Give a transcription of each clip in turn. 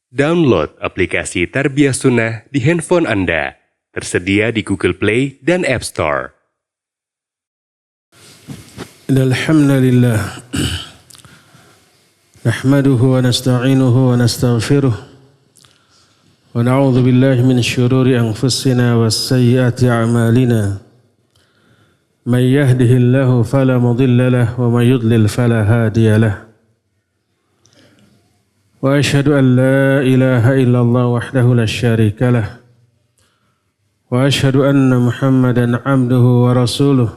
Download aplikasi Tarbiyah Sunnah di handphone Anda. Tersedia di Google Play dan App Store. Alhamdulillah. Nahmaduhu wa nasta'inuhu wa nastaghfiruh. Wa na'udzu billahi min syururi anfusina wa sayyiati a'malina. Man yahdihillahu fala mudilla lahu wa man yudlil fala hadiya lahu. Wa asyhadu an la ilaha illallah wahdahu la syarika lah. Wa asyhadu anna Muhammadan abduhu wa rasuluh.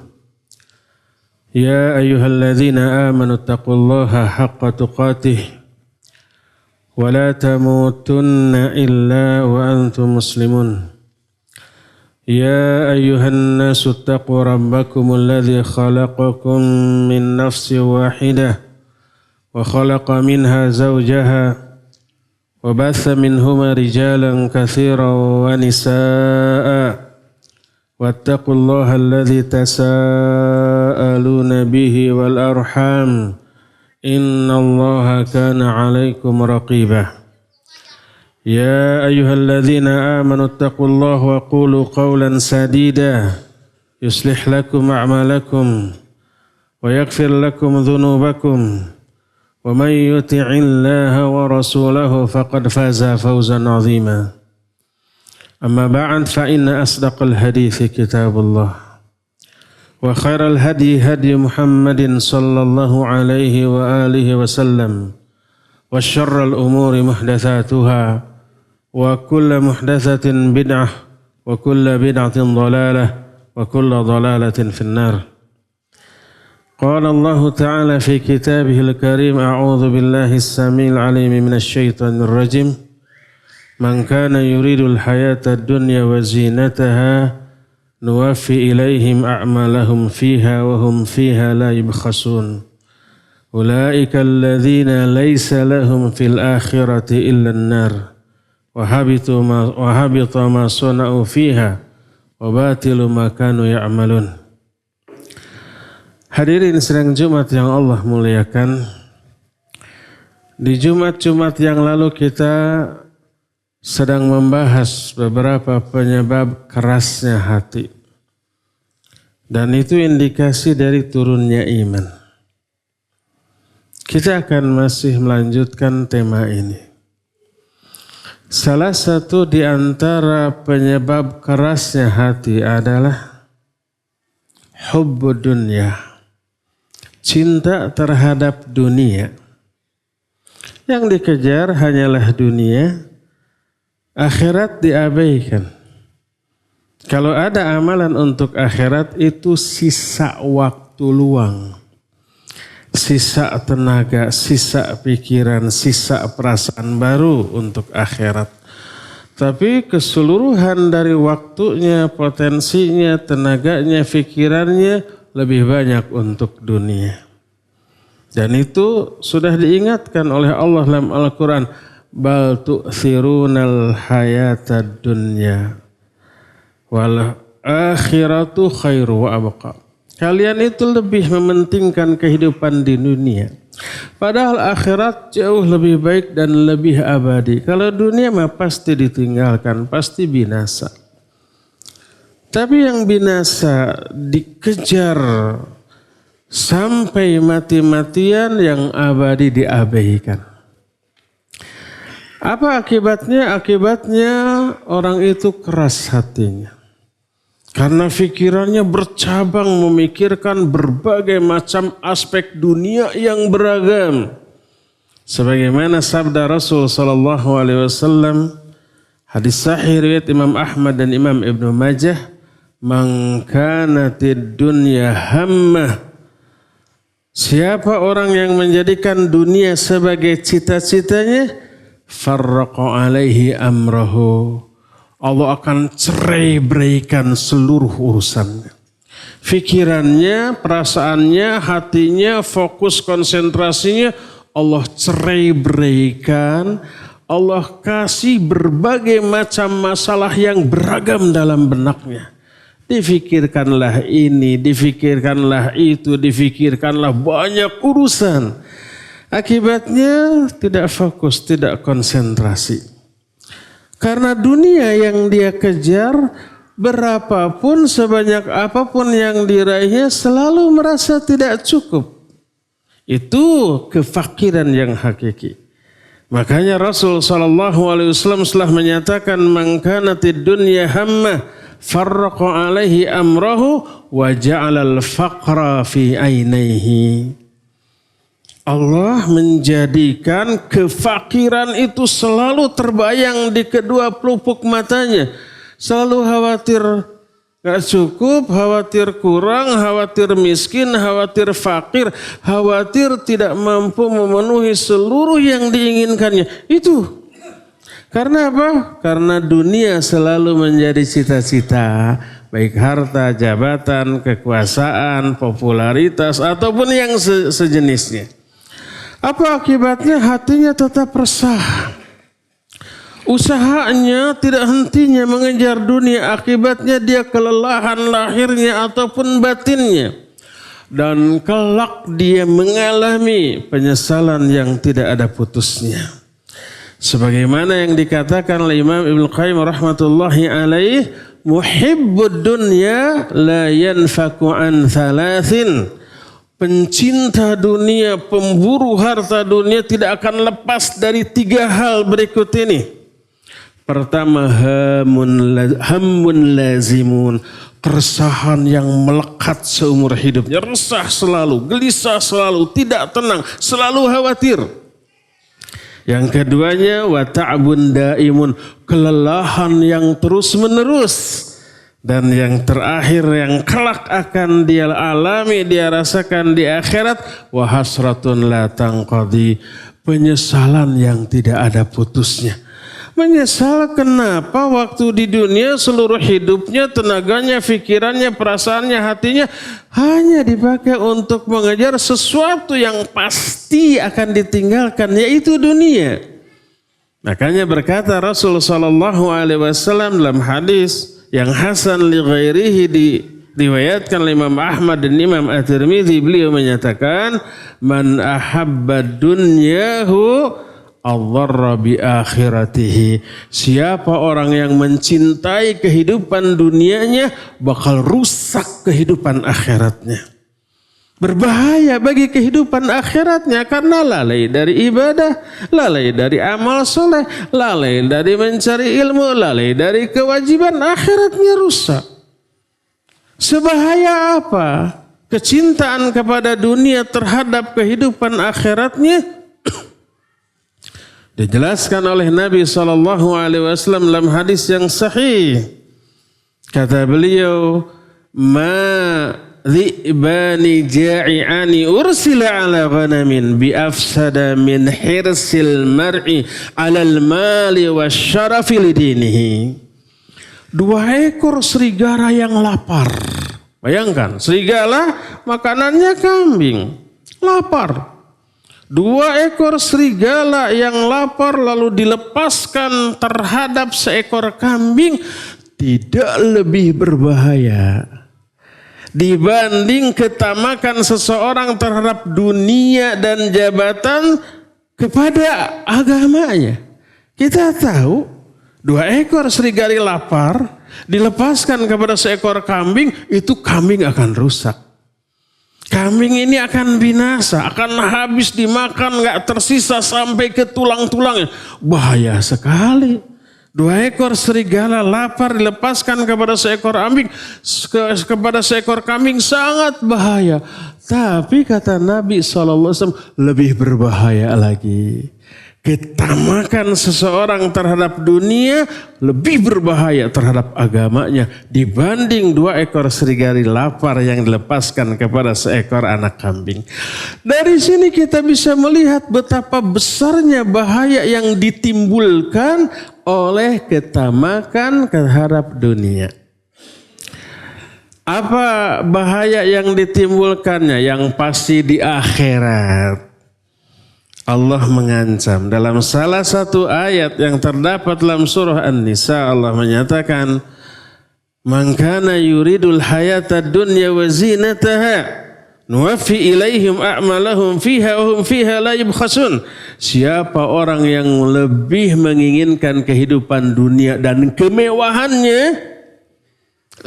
Ya ayyuhalladzina amanu taqullaha haqqa tuqatih wa la tamutunna illa wa antum muslimun. Ya ayyuhan nasu taqu rabbakumul ladzi khalaqakum min nafsin wahidah wa khalaqa minha zawjaha wa batha minhuma rijalan katsiran wa nisaa'a wattaqullaha alladzi tasaaluna bihi wal arham innallaha kana 'alaikum raqiba. Ya ayyuhalladzina amanu taqullaha wa qulu qawlan sadida yuslih lakum a'malakum wa yaghfir lakum dhunubakum wa man yuti'illaha wa rasulahu faqad faza fawzan 'azima. Amma ba'd fa inna asdaqal hadithi kitabullah wa khairal hadi hadi Muhammadin sallallahu alaihi wa alihi wa sallam wa syarral umuri muhdatsatuha wa kullu muhdatsatin bid'ah wa kullu bid'atin dhalalah wa kullu dhalalatin finnar. Qala Allah Ta'ala fi kitabihil karim a'udzu billahi as-sami'il 'alim minasy syaithanir rajim. Man kana yuridul hayatad dunya wa zinataha nuwaffi ilaihim a'malahum fiha wa hum fiha la yubkhasun. Ulaika alladhina laysa lahum fil akhirati illa an-nar wa habita ma sana'u fiha wa batilu ma kanu ya'malun. Hadirin sidang Jumat yang Allah muliakan, di Jumat-Jumat yang lalu kita sedang membahas beberapa penyebab kerasnya hati. Dan itu indikasi dari turunnya iman. Kita akan masih melanjutkan tema ini. Salah satu di antara penyebab kerasnya hati adalah hubbud dunya. Cinta terhadap dunia. Yang dikejar hanyalah dunia, akhirat diabaikan. Kalau ada amalan untuk akhirat itu sisa waktu luang, sisa tenaga, sisa pikiran, sisa perasaan baru untuk akhirat. Tapi keseluruhan dari waktunya, potensinya, tenaganya, pikirannya lebih banyak untuk dunia. Dan itu sudah diingatkan oleh Allah dalam Al-Quran. Bal tu'thirunal hayatad dunya wal akhiratu khairu wa abqa. Kalian itu lebih mementingkan kehidupan di dunia. Padahal akhirat jauh lebih baik dan lebih abadi. Kalau dunia mah pasti ditinggalkan, pasti binasa. Tapi yang binasa dikejar sampai mati-matian, yang abadi diabaikan. Apa akibatnya? Akibatnya orang itu keras hatinya. Karena pikirannya bercabang memikirkan berbagai macam aspek dunia yang beragam. Sebagaimana sabda Rasul SAW, hadis sahih riwayat Imam Ahmad dan Imam Ibnu Majah, man kanatid dunya hammah. Siapa orang yang menjadikan dunia sebagai cita-citanya, farraqa alaihi amrahu. Allah akan cerai-beraikan seluruh urusannya. Fikirannya, perasaannya, hatinya, fokus konsentrasinya Allah cerai-beraikan. Allah kasih berbagai macam masalah yang beragam dalam benaknya. Difikirkanlah ini, difikirkanlah itu, difikirkanlah banyak urusan. Akibatnya tidak fokus, tidak konsentrasi. Karena dunia yang dia kejar, berapapun, sebanyak apapun yang diraihnya, selalu merasa tidak cukup. Itu kefakiran yang hakiki. Makanya Rasul SAW setelah menyatakan, man kanatid dunya hammah farraqa alaihi amrahu wa ja'alal faqra fi ainaihi. Allah menjadikan kefakiran itu selalu terbayang di kedua pelupuk matanya. Selalu khawatir gak cukup, khawatir kurang, khawatir miskin, khawatir fakir, khawatir tidak mampu memenuhi seluruh yang diinginkannya. Itu. Karena apa? Karena dunia selalu menjadi cita-cita. Baik harta, jabatan, kekuasaan, popularitas, ataupun yang sejenisnya. Apa akibatnya? Hatinya tetap resah. Usahanya tidak hentinya mengejar dunia. Akibatnya dia kelelahan lahirnya ataupun batinnya. Dan kelak dia mengalami penyesalan yang tidak ada putusnya. Sebagaimana yang dikatakan oleh Imam Ibnu Qayyim rahmatullahi alaih, muhibbud dunya la yanfaku an thalathin. Pencinta dunia, pemburu harta dunia tidak akan lepas dari 3 hal berikut ini. Pertama, hammun lazimun, keresahan yang melekat seumur hidupnya. Resah selalu, gelisah selalu, tidak tenang, selalu khawatir. Yang keduanya, wa ta'bun daimun, kelelahan yang terus menerus. Dan yang terakhir yang kelak akan dia alami, dia rasakan di akhirat, wa hasratun la tanqadi, penyesalan yang tidak ada putusnya. Menyesal kenapa? Waktu di dunia seluruh hidupnya, tenaganya, pikirannya, perasaannya, hatinya hanya dipakai untuk mengejar sesuatu yang pasti akan ditinggalkan, yaitu dunia. Makanya berkata Rasul SAW dalam hadis yang hasan li ghairihi, diriwayatkan oleh Imam Ahmad dan Imam At-Tirmidzi, beliau menyatakan, man ahabba dunyahu adharra bi akhiratihi. Siapa orang yang mencintai kehidupan dunianya bakal rusak kehidupan akhiratnya. Berbahaya bagi kehidupan akhiratnya karena lalai dari ibadah, lalai dari amal soleh, lalai dari mencari ilmu, lalai dari kewajiban, akhiratnya rusak. Sebahaya apa kecintaan kepada dunia terhadap kehidupan akhiratnya? Dijelaskan oleh Nabi SAW dalam hadis yang sahih. Kata beliau, dhi'bani ja'i'ani ursila ala ghanamin biafsada min hirsil mar'i alal mali wasyarafi lidinihi. 2 ekor serigala yang lapar. Bayangkan, serigala makanannya kambing, lapar. 2 ekor serigala yang lapar lalu dilepaskan terhadap seekor kambing, tidak lebih berbahaya dibanding ketamakan seseorang terhadap dunia dan jabatan kepada agamanya. Kita tahu 2 ekor serigala lapar dilepaskan kepada seekor kambing, itu kambing akan rusak. Kambing ini akan binasa, akan habis dimakan, gak tersisa sampai ke tulang-tulangnya. Bahaya sekali. 2 ekor serigala lapar dilepaskan kepada seekor kambing sangat bahaya. Tapi kata Nabi SAW, lebih berbahaya lagi. Ketamakan seseorang terhadap dunia lebih berbahaya terhadap agamanya dibanding 2 ekor serigala lapar yang dilepaskan kepada seekor anak kambing. Dari sini kita bisa melihat betapa besarnya bahaya yang ditimbulkan oleh ketamakan terhadap dunia. Apa bahaya yang ditimbulkannya? Yang pasti di akhirat. Allah mengancam dalam salah satu ayat yang terdapat dalam surah An-Nisa. Allah menyatakan, man kana yuridul hayata dunya wa zinataha nuwaffi ilaihim a'malahum fiha wa hum fiha la yubkhasun. Siapa orang yang lebih menginginkan kehidupan dunia dan kemewahannya,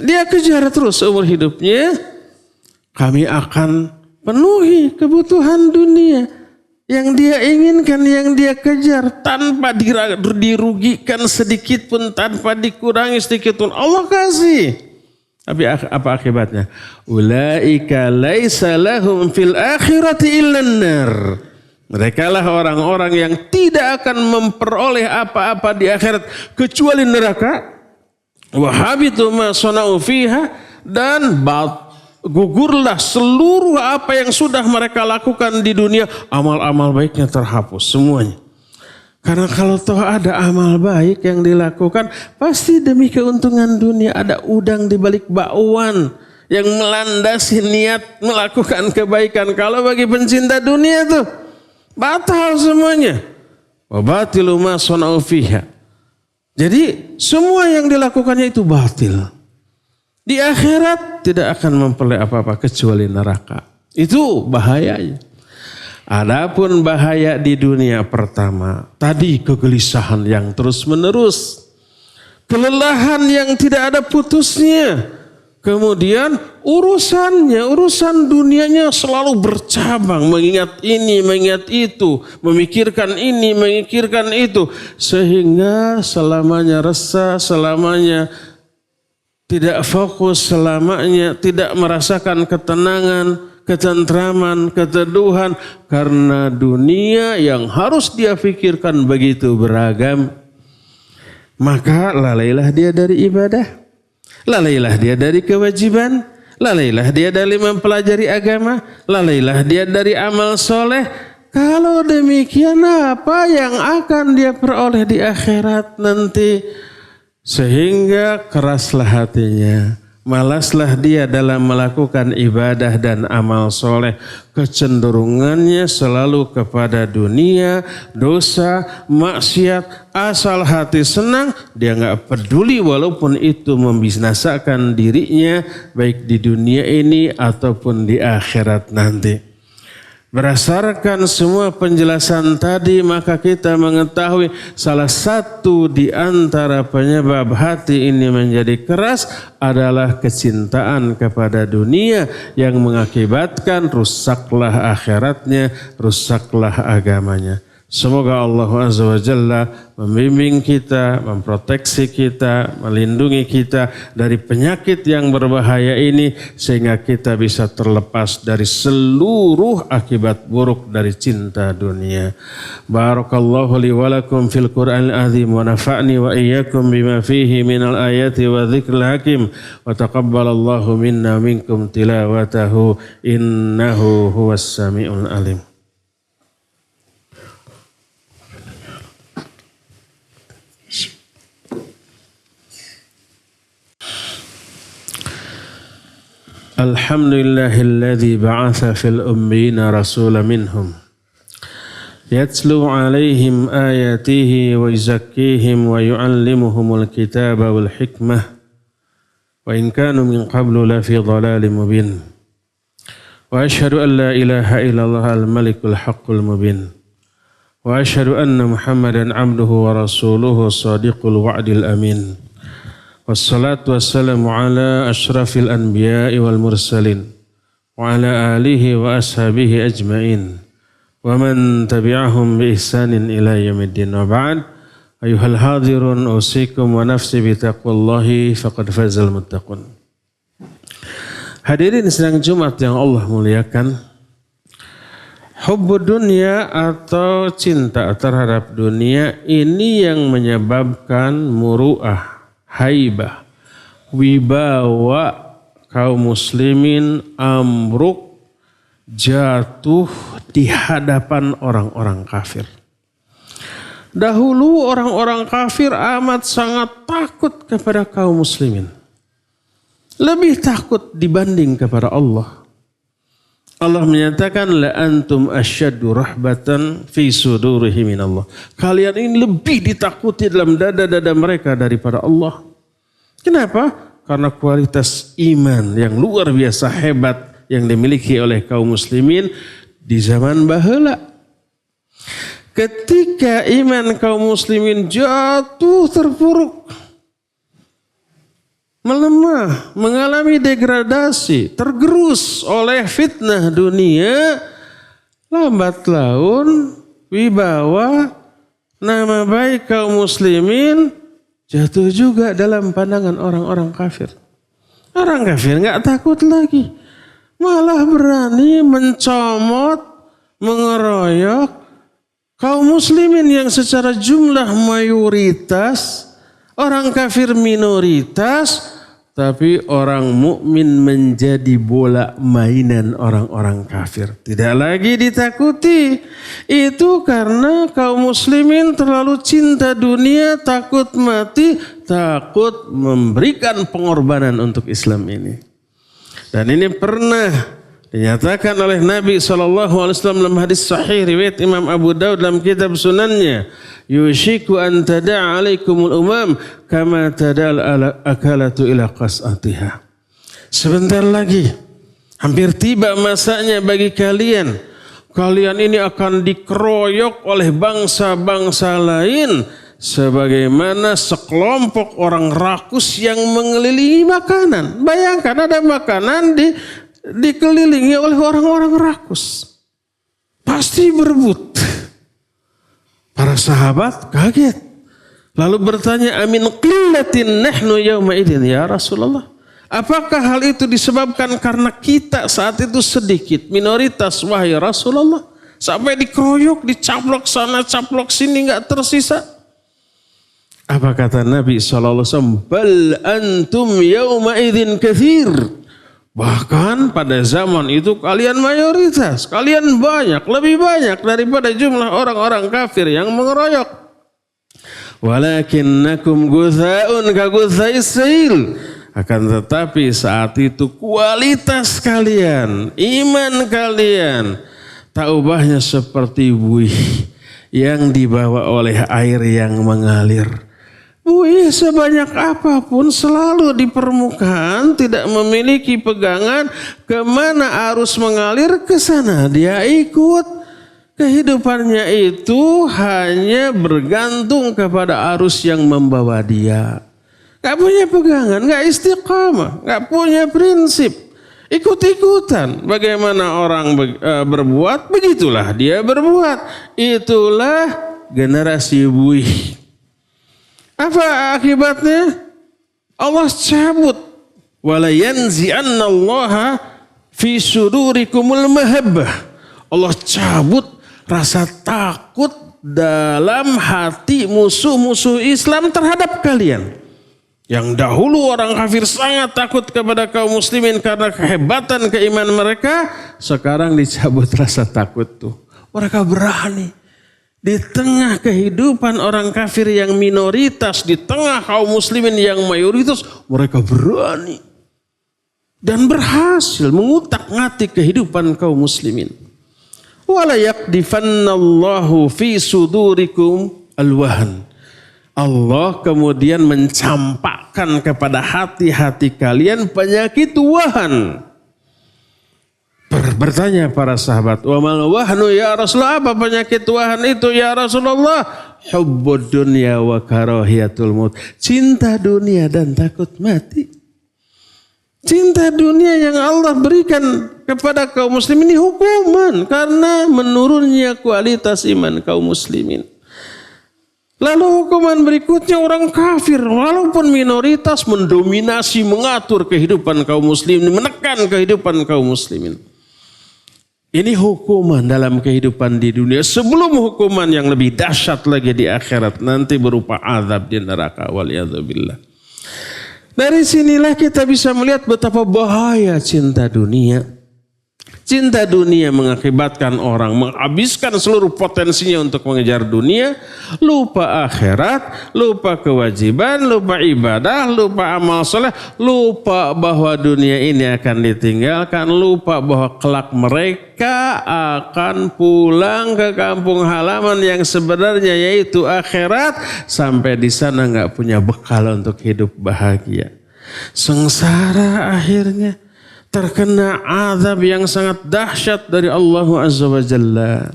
dia kejar terus umur hidupnya, kami akan penuhi kebutuhan dunia yang dia inginkan, yang dia kejar, tanpa dirugikan sedikit pun, tanpa dikurangi sedikit pun. Allah kasih. Tapi apa akibatnya? Ulaika laisa lahum fil akhirati illan nar. Mereka lah orang-orang yang tidak akan memperoleh apa-apa di akhirat kecuali neraka. Wa habitu ma sana'u fiha, dan gugurlah seluruh apa yang sudah mereka lakukan di dunia. Amal-amal baiknya terhapus semuanya. Karena kalau toh ada amal baik yang dilakukan, pasti demi keuntungan dunia. Ada udang di balik bakwan yang melandasi niat melakukan kebaikan. Kalau bagi pencinta dunia tuh batal semuanya. Wa batilu ma sana'u fiha. Jadi semua yang dilakukannya itu batil. Di akhirat tidak akan memperoleh apa-apa kecuali neraka. Itu bahayanya. Adapun bahaya di dunia pertama, tadi kegelisahan yang terus menerus, kelelahan yang tidak ada putusnya, kemudian urusan dunianya selalu bercabang, mengingat ini, mengingat itu, memikirkan ini, memikirkan itu, sehingga selamanya resah, selamanya tidak fokus, selamanya tidak merasakan ketenangan, ketentraman, keteduhan, karena dunia yang harus dia pikirkan begitu beragam. Maka lalailah dia dari ibadah, lalailah dia dari kewajiban, lalailah dia dari mempelajari agama, lalailah dia dari amal soleh. Kalau demikian, apa yang akan dia peroleh di akhirat nanti? Sehingga keraslah hatinya, malaslah dia dalam melakukan ibadah dan amal soleh. Kecenderungannya selalu kepada dunia, dosa, maksiat. Asal hati senang, dia nggak peduli walaupun itu membinasakan dirinya, baik di dunia ini ataupun di akhirat nanti. Berdasarkan semua penjelasan tadi, maka kita mengetahui salah satu di antara penyebab hati ini menjadi keras adalah kecintaan kepada dunia yang mengakibatkan rusaklah akhiratnya, rusaklah agamanya. Semoga Allah Azza wa Jalla membimbing kita, memproteksi kita, melindungi kita dari penyakit yang berbahaya ini, sehingga kita bisa terlepas dari seluruh akibat buruk dari cinta dunia. Barakallahu li wa lakum fil Qur'anil azim wa nafa'ni wa iyyakum bima fihi minal ayati wa dzikril hakim wa taqabbalallahu minna minkum tilawatahu innahu huwas samiul alim. Alhamdulillahilladzi ba'atha fil ummiyina rasula minhum yatlu alaihim ayatihi wa yuzakkihim wa yu'allimuhumul kitaba wal hikmah wa in kanu min qablu lafi dhalalin mubin wa ashhadu an la ilaha illallah al-malikul haqqul mubin wa ashhadu anna Muhammadan abduhu wa rasuluhu sadiqul wa'dil amin. Wassalatu wassalamu ala ashrafil anbiya'i wal mursalin wa ala alihi wa ashabihi ajma'in wa man tabi'ahum bi ihsanin ila yaumiddin. Wa ba'd, ayuhal hadirun usikum wa nafsi bi taqwallahi faqad fazal muttaqun. Hadirin sidang Jumat yang Allah muliakan, hubbud dunya atau cinta terhadap dunia ini yang menyebabkan muru'ah, haibah, wibawa kaum muslimin ambruk, jatuh di hadapan orang-orang kafir. Dahulu orang-orang kafir amat sangat takut kepada kaum muslimin. Lebih takut dibanding kepada Allah. Allah menyatakan la antum asyaddu rahbatan fi sudurihim minallah. Kalian ini lebih ditakuti dalam dada-dada mereka daripada Allah. Kenapa? Karena kualitas iman yang luar biasa hebat yang dimiliki oleh kaum muslimin di zaman baheula. Ketika iman kaum muslimin jatuh terpuruk, melemah, mengalami degradasi, tergerus oleh fitnah dunia, lambat laun wibawa nama baik kaum muslimin jatuh juga dalam pandangan orang-orang kafir. Orang kafir nggak takut lagi, malah berani mencomot, mengeroyok kaum muslimin yang secara jumlah mayoritas, orang kafir minoritas, tapi orang mukmin menjadi bola mainan orang-orang kafir. Tidak lagi ditakuti. Itu karena kaum muslimin terlalu cinta dunia, takut mati, takut memberikan pengorbanan untuk Islam ini. Dan ini pernah dinyatakan oleh Nabi SAW dalam hadis sahih riwayat Imam Abu Daud dalam kitab sunannya. Yushiku an tada'a alaikumul umam kama tada'al akalatu ila qas'atiha. Sebentar lagi hampir tiba masanya bagi kalian. Kalian ini akan dikeroyok oleh bangsa-bangsa lain sebagaimana sekelompok orang rakus yang mengelilingi makanan. Bayangkan ada makanan dikelilingi oleh orang-orang rakus. Pasti berebut. Para sahabat kaget. Lalu bertanya, amin qillatin nahnu yawma idin ya Rasulullah. Apakah hal itu disebabkan karena kita saat itu sedikit, minoritas wahai Rasulullah? Sampai dikeroyok, dicaplok sana, caplok sini, enggak tersisa. Apa kata Nabi SAW? Bal antum yawma idin kathir. Bahkan pada zaman itu kalian mayoritas, kalian banyak, lebih banyak daripada jumlah orang-orang kafir yang mengeroyok. Walakinnakum gutha'un ka gutha'is sail. Akan tetapi saat itu kualitas kalian, iman kalian, tak ubahnya seperti buih yang dibawa oleh air yang mengalir. Buih sebanyak apapun selalu di permukaan, tidak memiliki pegangan, kemana arus mengalir ke sana dia ikut. Kehidupannya itu hanya bergantung kepada arus yang membawa dia. Gak punya pegangan, gak istiqamah, gak punya prinsip. Ikut-ikutan. Bagaimana orang berbuat, begitulah dia berbuat. Itulah generasi buih. Apa akibatnya? Allah cabut. Wala yanzi'annallaha fi sudurikumul mahabbah. Allah cabut rasa takut dalam hati musuh-musuh Islam terhadap kalian. Yang dahulu orang kafir sangat takut kepada kaum muslimin karena kehebatan keimanan mereka. Sekarang dicabut rasa takut tuh. Mereka berani. Di tengah kehidupan orang kafir yang minoritas, di tengah kaum muslimin yang mayoritas, mereka berani. Dan berhasil mengutak-ngatik kehidupan kaum muslimin. Wala yaqdifannallahu fi sudurikum alwahan. Allah kemudian mencampakkan kepada hati-hati kalian penyakit wahan. Bertanya para sahabat, wa mal wahnu ya Rasulullah, apa penyakit wahan itu ya Rasulullah? Hubbud dunya wa karahiyatul maut. Cinta dunia dan takut mati. Cinta dunia yang Allah berikan kepada kaum muslimin ini hukuman karena menurunnya kualitas iman kaum muslimin. Lalu hukuman berikutnya orang kafir walaupun minoritas mendominasi, mengatur kehidupan kaum muslimin, menekan kehidupan kaum muslimin. Ini hukuman dalam kehidupan di dunia sebelum hukuman yang lebih dahsyat lagi di akhirat nanti berupa azab di neraka waliyadzubillah. Dari sinilah kita bisa melihat betapa bahaya cinta dunia. Cinta dunia mengakibatkan orang menghabiskan seluruh potensinya untuk mengejar dunia, lupa akhirat, lupa kewajiban, lupa ibadah, lupa amal soleh, lupa bahwa dunia ini akan ditinggalkan, lupa bahwa kelak mereka akan pulang ke kampung halaman yang sebenarnya yaitu akhirat, sampai di sana nggak punya bekal untuk hidup bahagia. Sengsara akhirnya. terkena azab yang sangat dahsyat dari Allah Azza wa Jalla.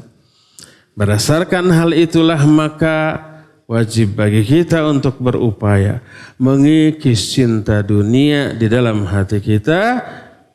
Berdasarkan hal itulah maka wajib bagi kita untuk berupaya mengikis cinta dunia di dalam hati kita.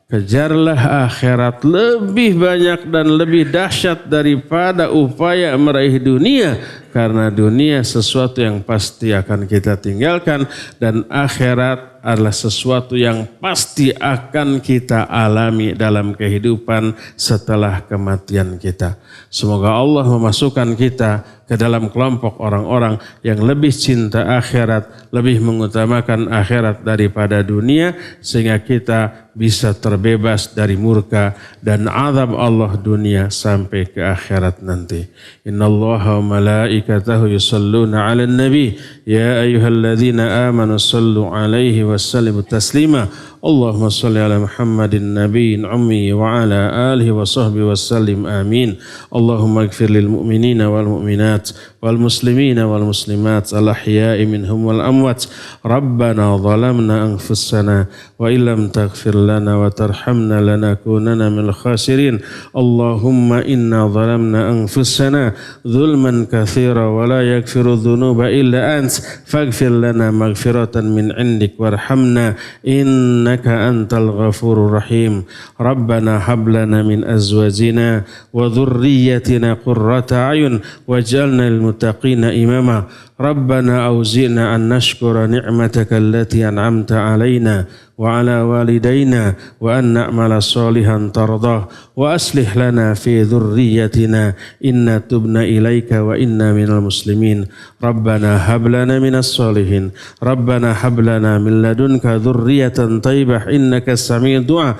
Kejarlah akhirat lebih banyak dan lebih dahsyat daripada upaya meraih dunia. Karena dunia sesuatu yang pasti akan kita tinggalkan dan akhirat adalah sesuatu yang pasti akan kita alami dalam kehidupan setelah kematian kita. Semoga Allah memasukkan kita ke dalam kelompok orang-orang yang lebih cinta akhirat, lebih mengutamakan akhirat daripada dunia, sehingga kita bisa terbebas dari murka dan azab Allah dunia sampai ke akhirat nanti. Innallaha wa malaikatahu yusalluna 'alan nabi ya ayyuhalladzina amanu sallu 'alaihi wa sallimu taslima. Allahumma salli ala Muhammadin nabiyyin ummi wa ala alihi wa sahbihi wa sallim amin. Allahumma ighfir lil mu'minina wal mu'minat wal muslimina wal muslimat al ahya'i minhum wal amwat. Rabbana zalamna anfusana wa illam taghfir lana wa tarhamna lanakunanna minal khasirin. Allahumma inna zalamna anfusana zulman katsira wa la yaghfiru dhunuba illa ant faghfir lana maghfiratan min 'indik warhamna innaka antal ghafurur rahim. Rabbana hab lana min azwajina wa dhurriyyatina qurrata a'yun waj'alna lil muttaqina imama. Rabbana awzi'na an nashkura ni'mataka allati an'amta 'alaina wa 'ala walidayna wa an na'mala salihan tardah wa aslih lana fi dhurriyyatina inna tubna ilaika wa inna minal muslimin. Rabbana hab lana minas salihin. Rabbana hab lana min ladunka dhurriyyatan thayyibah innaka sami'ud du'a.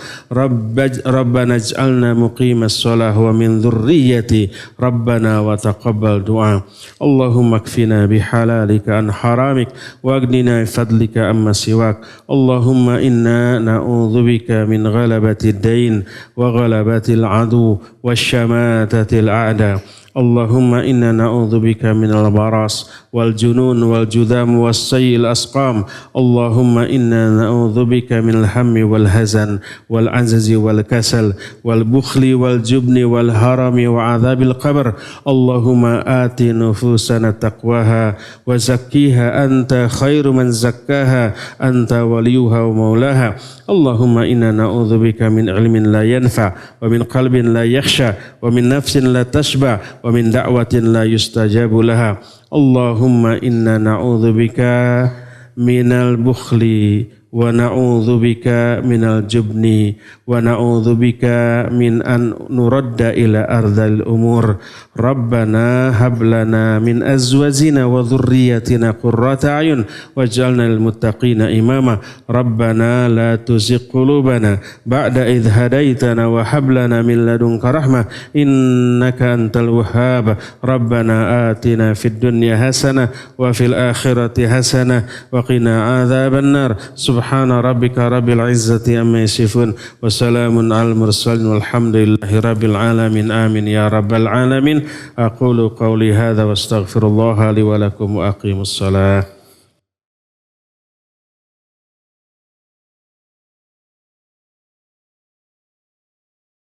Rabbana ij'alna muqimas shalah wa min dhurriyyati Rabbana wa taqabbal du'a. Allahumma kfina bihalalika an haramik wa aghnina bifadlika amma siwak. Allahumma inna na'udzubika min ghalabati ad-dain wa ghalabati al-adu wa syamatati al-a'da. Allahumma inna na'udzubika minal baras wal junun wal judam was sayil asqam. Allahumma inna na'udzubika minal hammi wal hazan wal anzazi wal kasal wal bukhli wal jubni wal harami wa adzabil qabr. Allahumma ati nufusana taqwaha wa zakkiha anta khairu man zakkaha anta waliyuha wa maulaha. Allahumma inna na'udzubika min ilmin la yanfa wa min qalbin la yakhsha wa min nafsin la tashba wa min da'watin la yustajabu laha. Allahumma inna na'udzubika minal bukhli wa na'udzubika minal jubni wa na'udzubika min an nuradda ila ardhil umur. Rabbana hab lana min azwajina wa dhurriyyatina qurrata a'yun waj'alna lil muttaqina imama. Rabbana la tuzigh qulubana ba'da idh hadaitana wa hab lana min ladunka rahmah innaka antal wahhab. Rabbana atina fid dunya hasanah wa fil akhirati hasanah wa qina adzaban nar. Subhana rabbika rabbil izzati amma yasifun wa salamun alal mursalin walhamdulillahi rabbil alamin. Amin ya rabbal alamin. Aqulu qawli hadza wa astaghfirullaha li wa lakum wa aqimus salah.